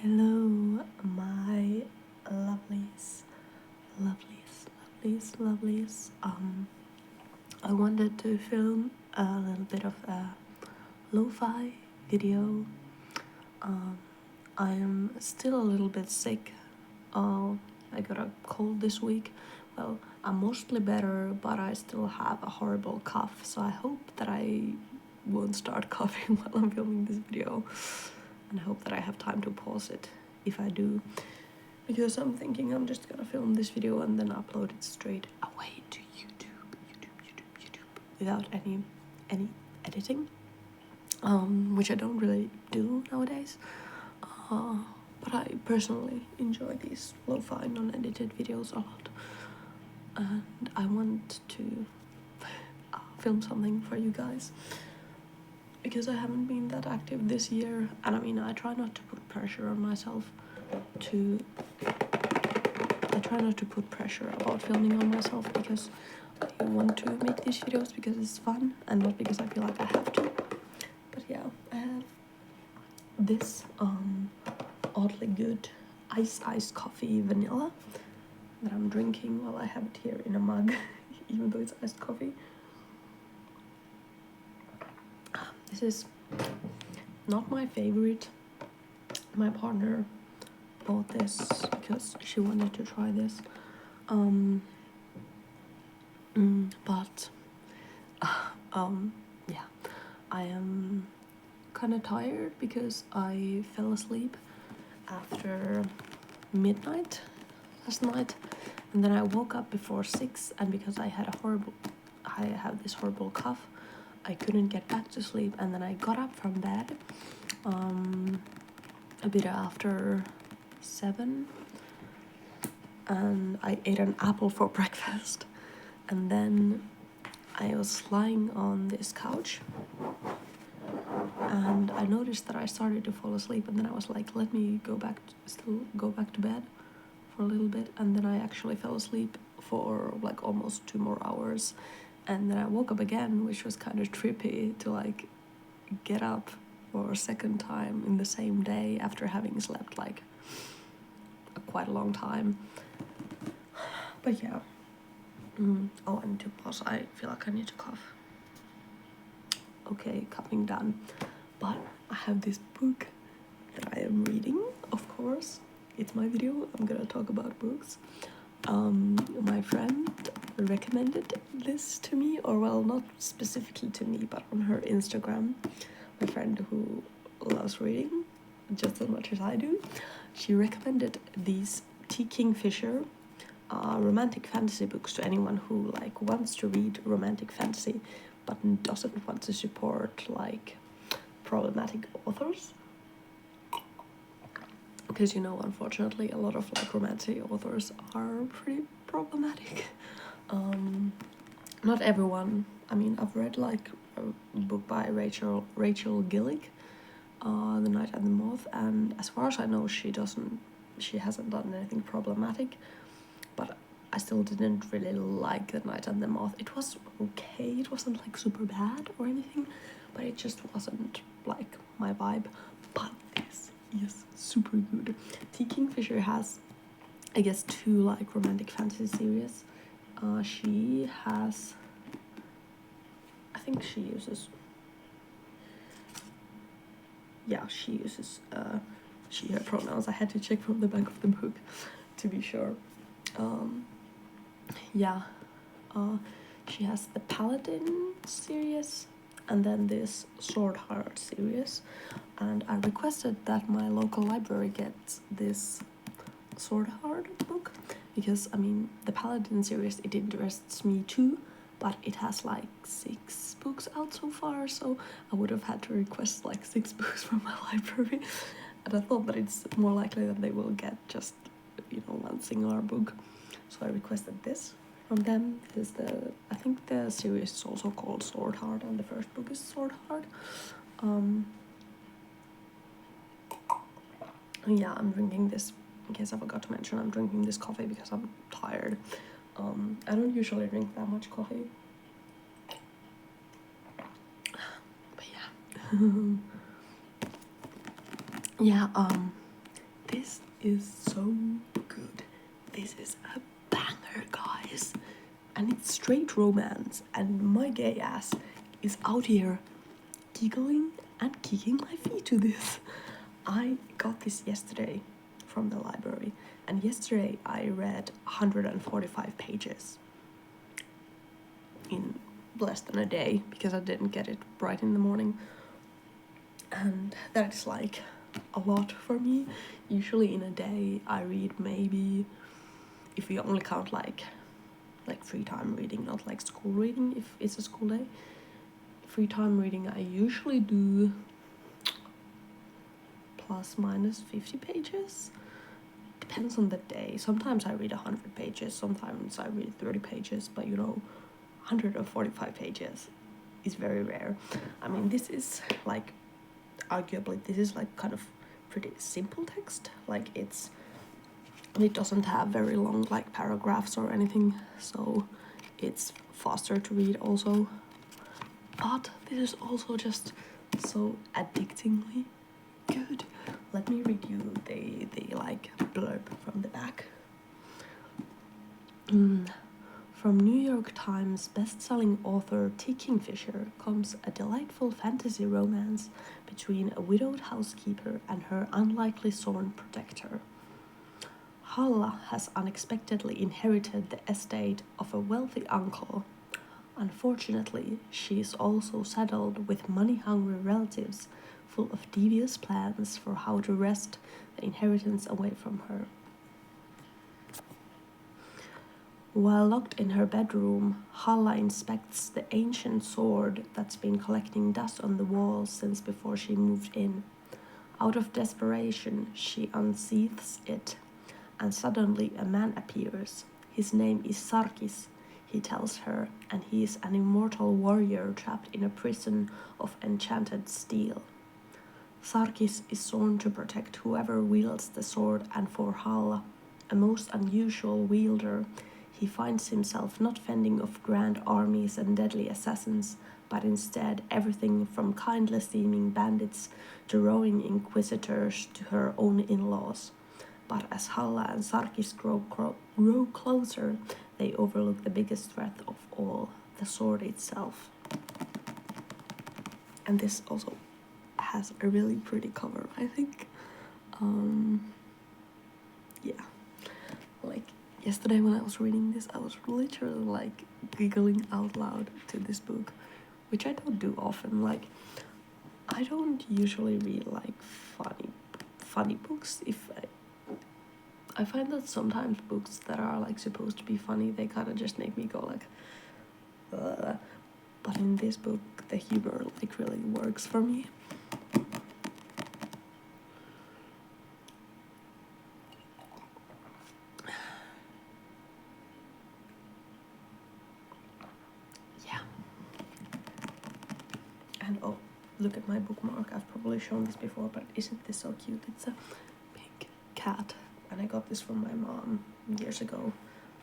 Hello, my lovelies, lovelies, lovelies, lovelies. I wanted to film a little bit of a lo-fi video. I am still a little bit sick. I got a cold this week. Well, I'm mostly better, but I still have a horrible cough, so I hope that I won't start coughing while I'm filming this video. And I hope that I have time to pause it if I do, because I'm thinking I'm just gonna film this video and then upload it straight away to YouTube without any editing, which I don't really do nowadays. But I personally enjoy these lo-fi non-edited videos a lot, and I want to film something for you guys, because I haven't been that active this year, and I mean, I try not to put pressure on myself about filming on myself, because I want to make these videos because it's fun and not because I feel like I have to. But yeah, I have this oddly good iced coffee vanilla that I'm drinking. Well, I have it here in a mug even though it's iced coffee. This is not my favorite. My partner bought this because she wanted to try this. But yeah, I am kind of tired because I fell asleep after midnight last night, and then I woke up before 6, and because I have this horrible cough, I couldn't get back to sleep, and then I got up from bed a bit after 7, and I ate an apple for breakfast, and then I was lying on this couch and I noticed that I started to fall asleep, and then I was like, let me go back to bed for a little bit, and then I actually fell asleep for like almost 2 more hours, and then I woke up again, which was kind of trippy to like get up for a second time in the same day after having slept like quite a long time. But yeah. Oh, I need to pause. I feel like I need to cough. Okay, coughing done. But I have this book that I am reading, of course. It's my video. I'm gonna talk about books. My friend recommended this to me, or well, not specifically to me, but on her Instagram. My friend who loves reading just as much as I do, she recommended these T. Kingfisher romantic fantasy books to anyone who like wants to read romantic fantasy but doesn't want to support like problematic authors, because you know, unfortunately, a lot of like romantic authors are pretty problematic. Not everyone. I mean, I've read like a book by Rachel Gillick, The Night and the Moth, and as far as I know, she hasn't done anything problematic, but I still didn't really like The Night and the Moth. It was okay, it wasn't like super bad or anything, but it just wasn't like my vibe. But this is super good. T. Kingfisher has, I guess, 2 like romantic fantasy series. She has, I think she uses she, her pronouns. I had to check from the back of the book to be sure. She has the Paladin series and then this Sword Heart series, and I requested that my local library gets this Sword Heart book because, I mean, the Paladin series, it interests me too, but it has like 6 books out so far, so I would have had to request like 6 books from my library, and I thought that it's more likely that they will get just, you know, one singular book, so I requested this from them. I think the series is also called Sword Heart, and the first book is Sword Heart. Yeah, I'm drinking this, in case I forgot to mention, I'm drinking this coffee because I'm tired. I don't usually drink that much coffee. But yeah. This is so good. This is a banger, guys. And it's straight romance, and my gay ass is out here giggling and kicking my feet to this. I got this yesterday from the library, and yesterday I read 145 pages in less than a day because I didn't get it bright in the morning, and that's like a lot for me. Usually in a day I read maybe, if we only count like free time reading, not like school reading, if it's a school day, free time reading, I usually do plus minus 50 pages. Depends on the day. Sometimes I read 100 pages, sometimes I read 30 pages, but 145 pages is very rare. I mean, this is like, arguably, this is like kind of pretty simple text. Like it doesn't have very long like paragraphs or anything, so it's faster to read also. But this is also just so addictingly good. Let me read you the like blurb from the back. From New York Times best-selling author T. Kingfisher comes a delightful fantasy romance between a widowed housekeeper and her unlikely sworn protector. Halla has unexpectedly inherited the estate of a wealthy uncle. Unfortunately, she is also saddled with money-hungry relatives full of devious plans for how to wrest the inheritance away from her. While locked in her bedroom, Halla inspects the ancient sword that's been collecting dust on the walls since before she moved in. Out of desperation, she unsheaths it, and suddenly a man appears. His name is Sarkis, he tells her, and he is an immortal warrior trapped in a prison of enchanted steel. Sarkis is sworn to protect whoever wields the sword, and for Halla, a most unusual wielder, he finds himself not fending off grand armies and deadly assassins, but instead everything from kindly-seeming bandits to rowing inquisitors to her own in-laws. But as Halla and Sarkis grow closer, they overlook the biggest threat of all, the sword itself. And this also has a really pretty cover, I think. Yeah. Like, yesterday when I was reading this, I was literally like giggling out loud to this book, which I don't do often. Like, I don't usually read like funny books. If I find that sometimes books that are like supposed to be funny, they kind of just make me go like, ugh. But in this book, the humor like really works for me. Yeah. And oh, look at my bookmark. I've probably shown this before, but isn't this so cute? It's a pink cat, and I got this from my mom years ago.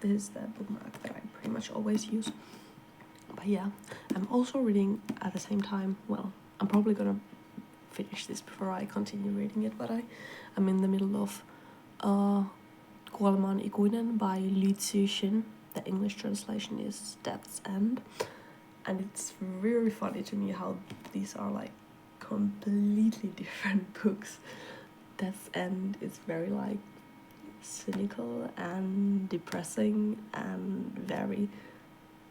This is the bookmark that I pretty much always use. But yeah, I'm also reading at the same time. Well, I'm probably gonna finish this before I continue reading it, but I'm in the middle of Kuolemaan ikuinen by Li Cixin. The English translation is Death's End. And it's very funny to me how these are like completely different books. Death's End is very like cynical and depressing and very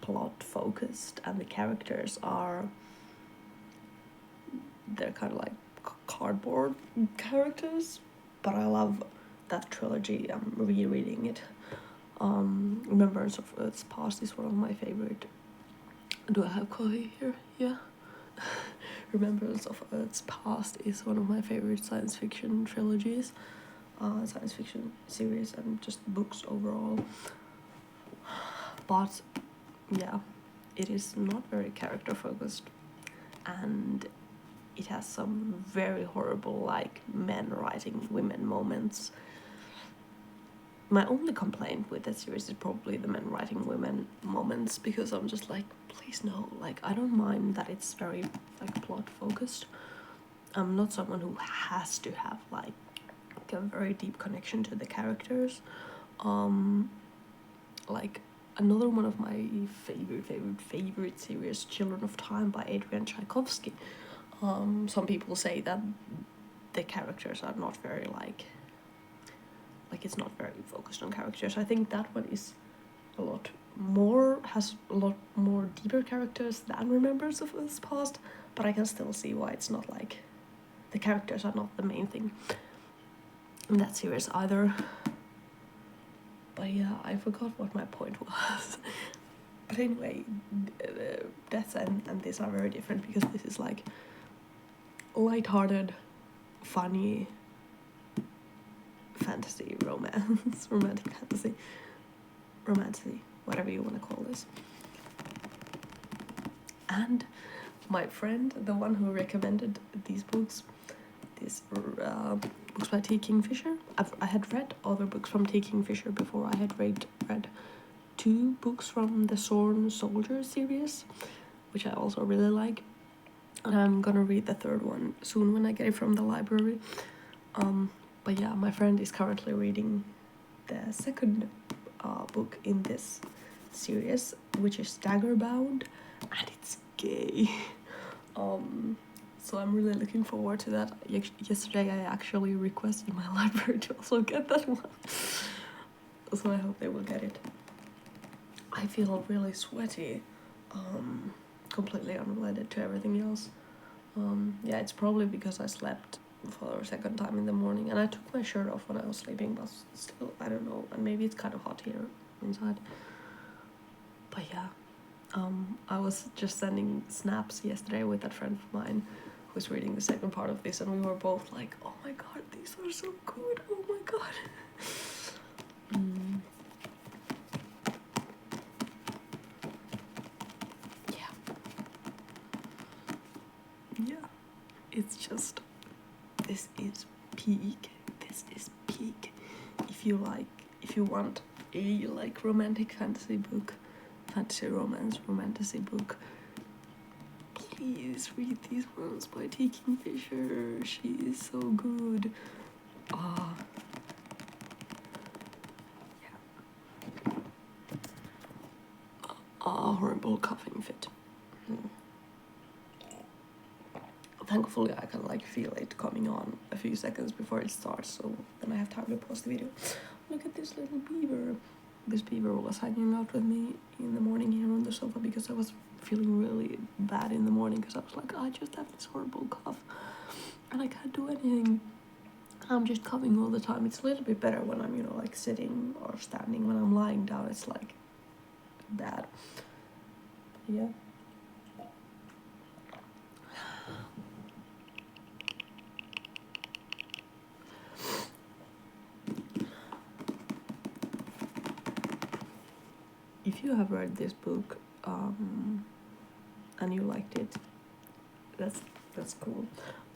plot focused, and the characters they're kind of like cardboard characters, but I love that trilogy. I'm rereading it. Remembrance of Earth's Past is one of my favorite. Do I have coffee here? Yeah. Remembrance of Earth's Past is one of my favorite science fiction trilogies, science fiction series, and just books overall. But yeah, it is not very character focused, and it has some very horrible like men writing women moments. My only complaint with that series is probably the men writing women moments, because I'm just like, please no. Like, I don't mind that it's very like plot focused. I'm not someone who has to have like like a very deep connection to the characters. Like another one of my favorite series, Children of Time by Adrian Tchaikovsky. Some people say that the characters are not very like it's not very focused on characters. I think that one is has a lot more deeper characters than Remembrance of Earth's Past, but I can still see why it's not like the characters are not the main thing in that series either. But yeah, I forgot what my point was. But anyway, Death and this are very different, because this is like light-hearted, funny fantasy romance, romantic fantasy, romancy, whatever you want to call this. And my friend, the one who recommended these books, books by T. Kingfisher. I had read other books from T. Kingfisher before. I had read 2 books from the Sworn Soldier series, which I also really like. And I'm gonna read the 3rd one soon when I get it from the library. But yeah, my friend is currently reading the 2nd book in this series, which is Daggerbound, and it's gay. So I'm really looking forward to that. Yesterday I actually requested my library to also get that one. So I hope they will get it. I feel really sweaty, completely unrelated to everything else. Yeah, it's probably because I slept for a 2nd time in the morning, and I took my shirt off when I was sleeping, but still, I don't know, and maybe it's kind of hot here inside. But yeah, I was just sending snaps yesterday with that friend of mine who was reading the 2nd part of this, and we were both like, oh my god, these are so good, oh my god. Yeah, it's just, this is peak. If you want a like romantic fantasy book, fantasy romance, romantasy book, please read these ones by T. Kingfisher. She is so good. Horrible coughing fit. Thankfully I can like feel it coming on a few seconds before it starts, so then I have time to pause the video. Look at this little beaver. This beaver was hanging out with me in the morning here on the sofa because I was feeling really bad in the morning, because I was like, I just have this horrible cough and I can't do anything. I'm just coughing all the time. It's a little bit better when I'm, like sitting or standing. When I'm lying down, it's like bad. Yeah. If you have read this book and you liked it, that's cool.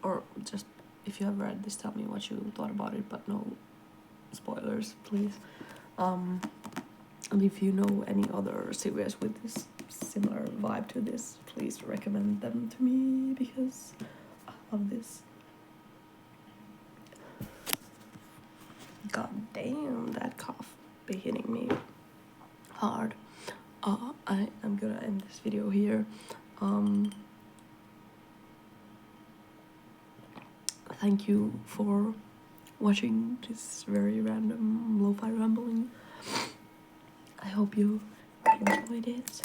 Or just, if you have read this, tell me what you thought about it, but no spoilers, please. And if you know any other series with this similar vibe to this, please recommend them to me, because I love this. God damn, that cough be hitting me hard. I am gonna end this video here. Thank you for watching this very random lo-fi rambling. I hope you enjoyed it.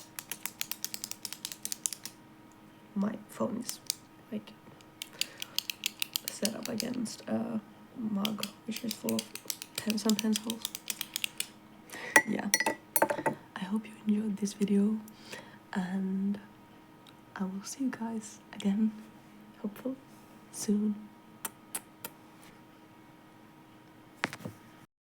My phone is like set up against a mug which is full of pens and pencils. Yeah, I hope you enjoyed this video, and I will see you guys again, hopefully soon.